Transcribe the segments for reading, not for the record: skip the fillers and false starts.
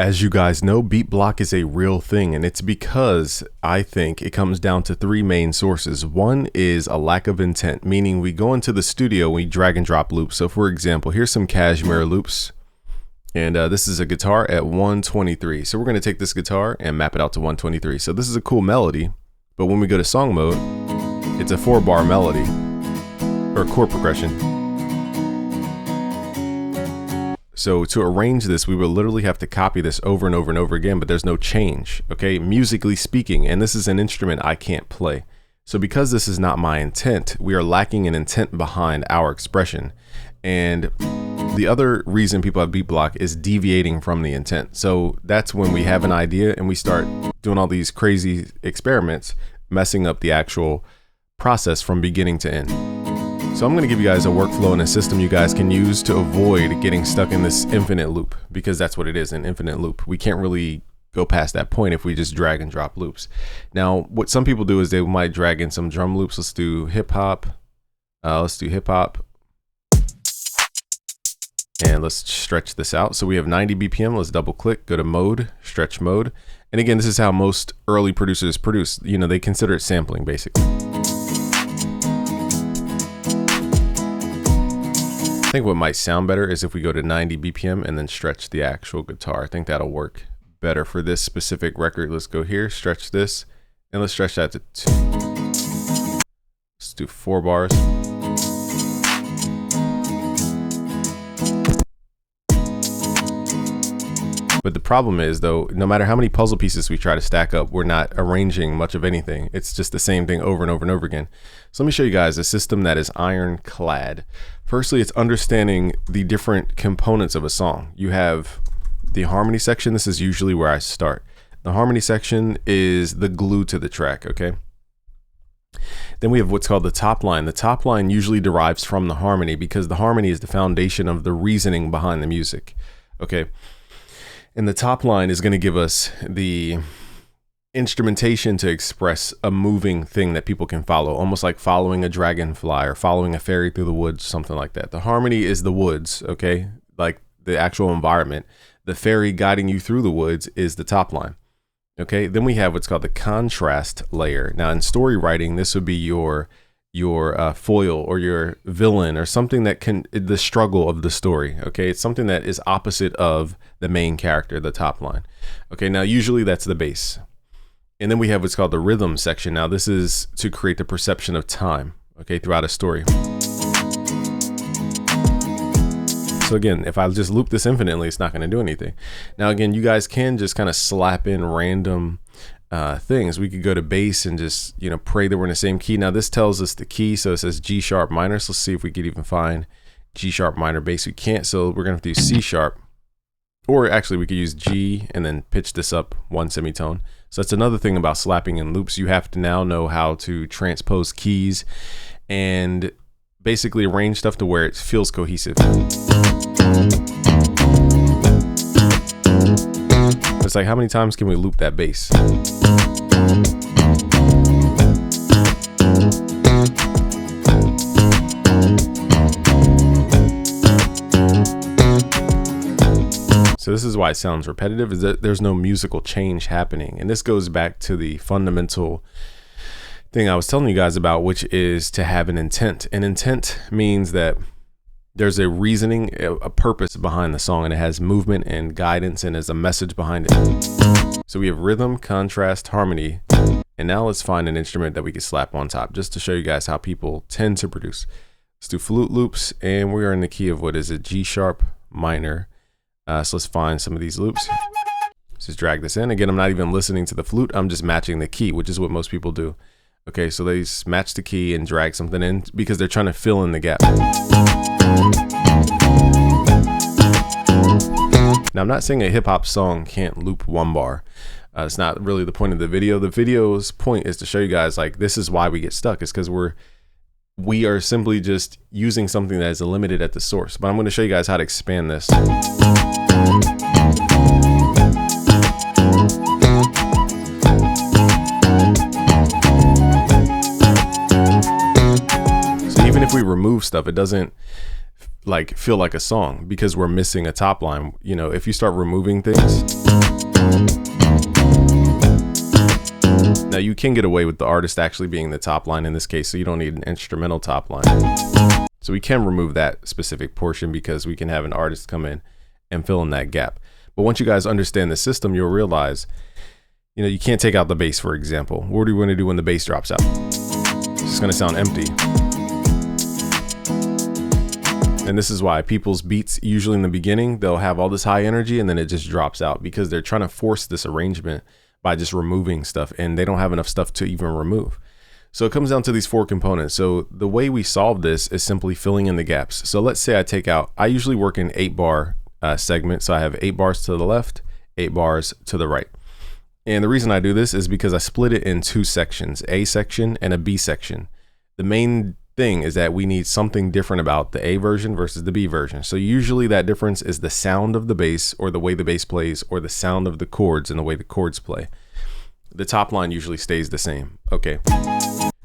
As you guys know, beat block is a real thing, and it's because I think it comes down to three main sources. One is a lack of intent, meaning we go into the studio, we drag and drop loops. So for example, here's some cashmere loops, and this is a guitar at 123. So we're going to take this guitar and map it out to 123. So this is a cool melody, but when we go to song mode, it's a 4-bar melody or chord progression. So to arrange this, we will literally have to copy this over and over and over again, but there's no change, okay? Musically speaking, and this is an instrument I can't play. So because this is not my intent, we are lacking an intent behind our expression. And the other reason people have beat block is deviating from the intent. So that's when we have an idea and we start doing all these crazy experiments, messing up the actual process from beginning to end. So I'm going to give you guys a workflow and a system you guys can use to avoid getting stuck in this infinite loop, because that's what it is, an infinite loop. We can't really go past that point if we just drag and drop loops. Now, what some people do is they might drag in some drum loops. Let's do hip hop. And let's stretch this out. So we have 90 BPM. Let's double click, go to mode, stretch mode. And again, this is how most early producers produce. You know, they consider it sampling basically. I think what might sound better is if we go to 90 BPM and then stretch the actual guitar. I think that'll work better for this specific record. Let's go here, stretch this, and let's stretch that to 2. Let's do 4 bars. But the problem is, though, no matter how many puzzle pieces we try to stack up, we're not arranging much of anything. It's just the same thing over and over and over again. So let me show you guys a system that is ironclad. Firstly, it's understanding the different components of a song. You have the harmony section. This is usually where I start. The harmony section is the glue to the track, okay? Then we have what's called the top line. The top line usually derives from the harmony because the harmony is the foundation of the reasoning behind the music, okay? And the top line is going to give us the instrumentation to express a moving thing that people can follow, almost like following a dragonfly or following a fairy through the woods, something like that. The harmony is the woods, okay? Like the actual environment. The fairy guiding you through the woods is the top line, okay? Then we have what's called the contrast layer. Now in story writing, this would be your foil or your villain or something that can, the struggle of the story, okay? It's something that is opposite of the main character, the top line. Okay, now usually that's the bass. And then we have what's called the rhythm section. Now this is to create the perception of time, okay, throughout a story. So again, if I just loop this infinitely, it's not going to do anything. Now again, you guys can just kind of slap in random things. We could go to bass and just, you know, pray that we're in the same key. Now this tells us the key, so it says G sharp minor. So let's see if we could even find G sharp minor bass. We can't, so we're gonna have to use C sharp, or actually we could use G and then pitch this up 1 semitone. So that's another thing about slapping in loops. You have to now know how to transpose keys and basically arrange stuff to where it feels cohesive. It's like, how many times can we loop that bass? So this is why it sounds repetitive, is that there's no musical change happening. And this goes back to the fundamental thing I was telling you guys about, which is to have an intent. An intent means that there's a reasoning, a purpose behind the song, and it has movement and guidance and there's a message behind it. So we have rhythm, contrast, harmony, and now let's find an instrument that we can slap on top just to show you guys how people tend to produce. Let's do flute loops, and we are in the key of what is it, G sharp minor. So let's find some of these loops. Let's just drag this in. Again, I'm not even listening to the flute, I'm just matching the key, which is what most people do. Okay, so they just match the key and drag something in because they're trying to fill in the gap. Now, I'm not saying a hip hop song can't loop 1 bar. It's not really the point of the video. The video's point is to show you guys, like, this is why we get stuck. It's because we are simply just using something that is limited at the source. But I'm going to show you guys how to expand this. So even if we remove stuff, it doesn't like feel like a song because we're missing a top line. You know, if you start removing things, now you can get away with the artist actually being the top line in this case, so you don't need an instrumental top line. So we can remove that specific portion because we can have an artist come in and fill in that gap. But once you guys understand the system, you'll realize, you know, you can't take out the bass, for example. What do we want to do when the bass drops out? It's just going to sound empty. And this is why people's beats, usually in the beginning, they'll have all this high energy and then it just drops out because they're trying to force this arrangement by just removing stuff, and they don't have enough stuff to even remove. So it comes down to these 4 components. So the way we solve this is simply filling in the gaps. So let's say I take out, I usually work in 8-bar segment. So I have 8 bars to the left, 8 bars to the right. And the reason I do this is because I split it in 2 sections, A section and a B section. The main thing is that we need something different about the A version versus the B version. So usually that difference is the sound of the bass, or the way the bass plays, or the sound of the chords and the way the chords play. The top line usually stays the same. Okay.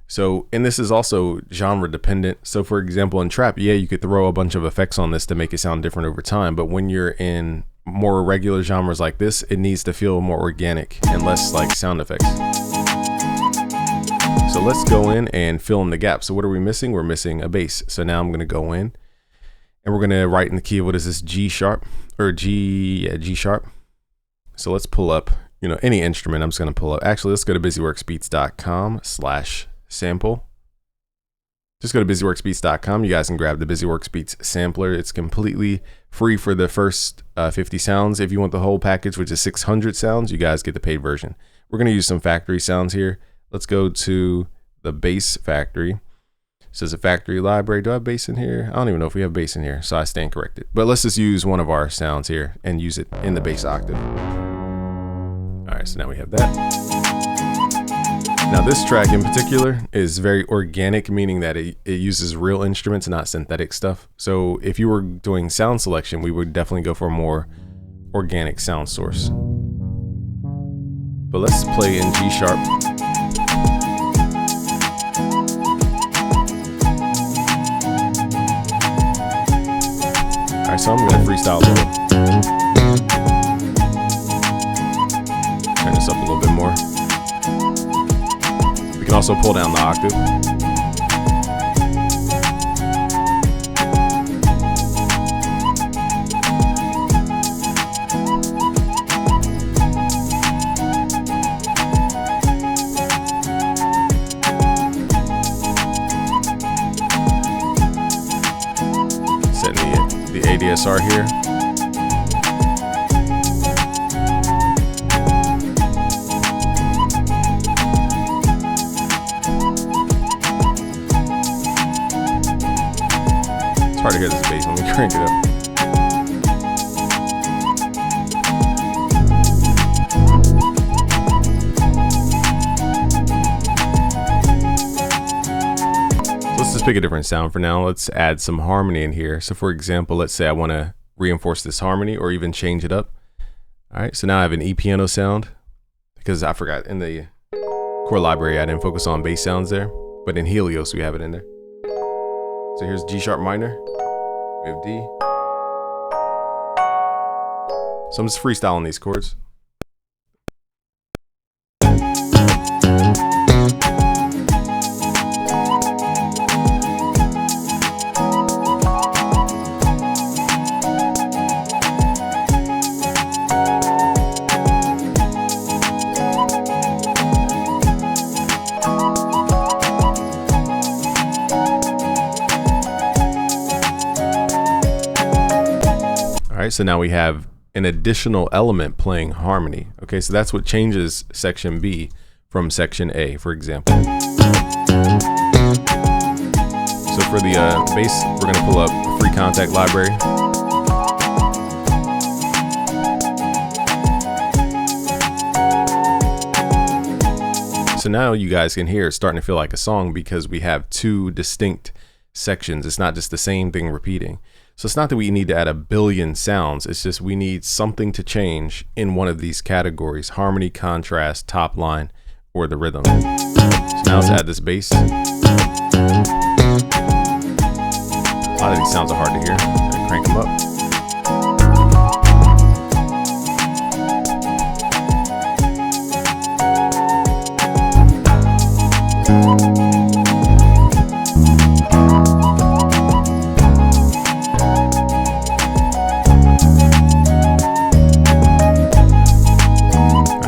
So, and this is also genre dependent. So for example, in trap, yeah, you could throw a bunch of effects on this to make it sound different over time. But when you're in more regular genres like this, it needs to feel more organic and less like sound effects. So let's go in and fill in the gap. So what are we missing? We're missing a bass. So now I'm going to go in and we're going to write in the key of, what is this, G sharp or G sharp. So let's pull up, you know, any instrument. I'm just going to pull up. Actually, let's go to busyworksbeats.com/sample. Just go to busyworksbeats.com. You guys can grab the BusyWorks Beats sampler. It's completely free for the first 50 sounds. If you want the whole package, which is 600 sounds, you guys get the paid version. We're going to use some factory sounds here. Let's go to the bass factory. It says a factory library. Do I have bass in here? I don't even know if we have bass in here, so I stand corrected. But let's just use one of our sounds here and use it in the bass octave. All right, so now we have that. Now this track in particular is very organic, meaning that it uses real instruments, not synthetic stuff. So if you were doing sound selection, we would definitely go for a more organic sound source. But let's play in G sharp. All right, so I'm gonna freestyle a little. Turn this up a little bit more. We can also pull down the octave. Setting the ADSR here. It's hard to hear this bass. Let me crank it up. Let's just pick a different sound for now. Let's add some harmony in here. So for example, let's say I want to reinforce this harmony or even change it up. All right, so now I have an E piano sound because I forgot in the core library I didn't focus on bass sounds there, but in Helios we have it in there. So here's G sharp minor, we have D. So I'm just freestyling these chords. All right, so now we have an additional element playing harmony. Okay, so that's what changes section B from section A, for example. So for the bass, we're gonna pull up a free contact library. So now you guys can hear it's starting to feel like a song because we have 2 distinct sections. It's not just the same thing repeating. So it's not that we need to add a billion sounds. It's just we need something to change in one of these categories: harmony, contrast, top line, or the rhythm. So now let's add this bass. A lot of these sounds are hard to hear. I crank them up.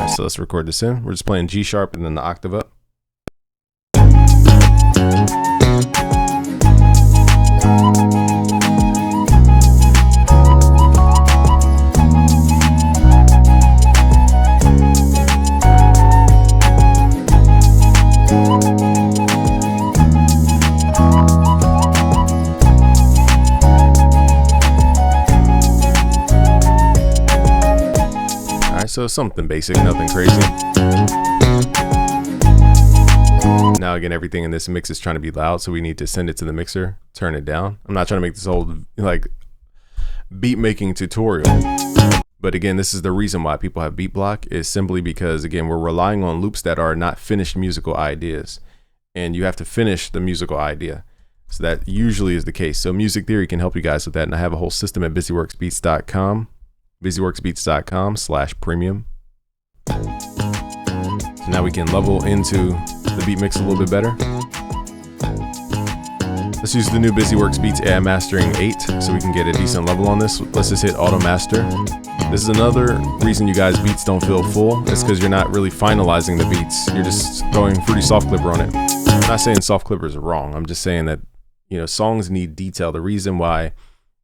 So let's record this in. We're just playing G sharp and then the octave up. So something basic, nothing crazy. Now again, everything in this mix is trying to be loud, so we need to send it to the mixer, turn it down. I'm not trying to make this whole like beat making tutorial, but again, this is the reason why people have beat block, is simply because again, we're relying on loops that are not finished musical ideas, and you have to finish the musical idea. So that usually is the case. So music theory can help you guys with that, and I have a whole system at busyworksbeats.com. busyworksbeats.com/premium. So now we can level into the beat mix a little bit better. Let's use the new BusyWorks Beats AI Mastering 8 so we can get a decent level on this. Let's just hit Auto Master. This is another reason you guys' beats don't feel full. It's because you're not really finalizing the beats. You're just throwing Fruity Soft Clipper on it. I'm not saying soft clippers are wrong. I'm just saying that, you know, songs need detail. The reason why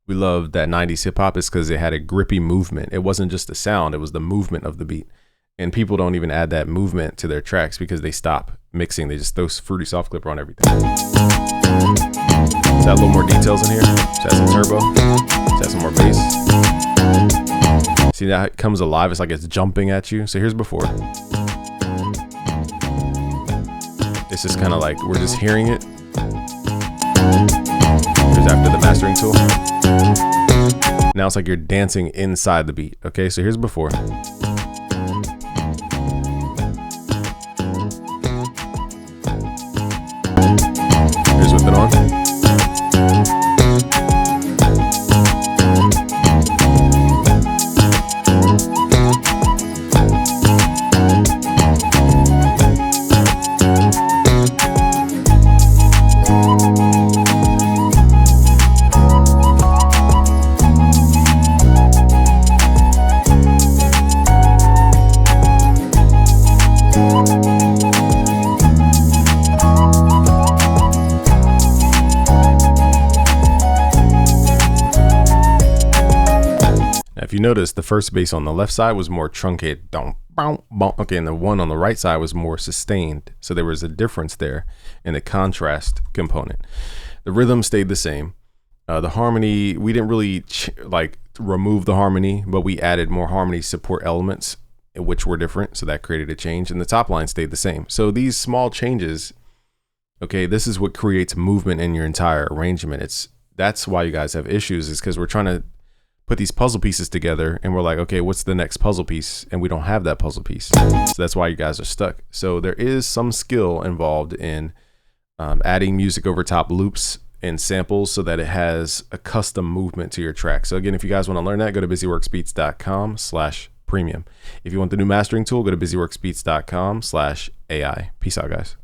we loved that 90s hip hop is because it had a grippy movement. It wasn't just the sound, it was the movement of the beat. And people don't even add that movement to their tracks because they stop mixing. They just throw Fruity Soft Clipper on everything. Let's add a little more details in here. Let's add some turbo. Let's add some more bass. See, that it comes alive. It's like it's jumping at you. So here's before. This is kind of like we're just hearing it. Here's after the mastering tool. Now it's like you're dancing inside the beat. Okay, so here's before. Here's with it on. If you notice, the first bass on the left side was more truncated, okay, and the one on the right side was more sustained. So there was a difference there in the contrast component. The rhythm stayed the same. The harmony, we didn't really like remove the harmony, but we added more harmony support elements, which were different. So that created a change, and the top line stayed the same. So these small changes, okay, this is what creates movement in your entire arrangement. That's why you guys have issues, is because we're trying to put these puzzle pieces together and we're like, okay, what's the next puzzle piece? And we don't have that puzzle piece. So that's why you guys are stuck. So there is some skill involved in adding music over top loops and samples so that it has a custom movement to your track. So again, if you guys want to learn that, go to busyworksbeats.com/premium. If you want the new mastering tool, go to busyworksbeats.com/AI. Peace out, guys.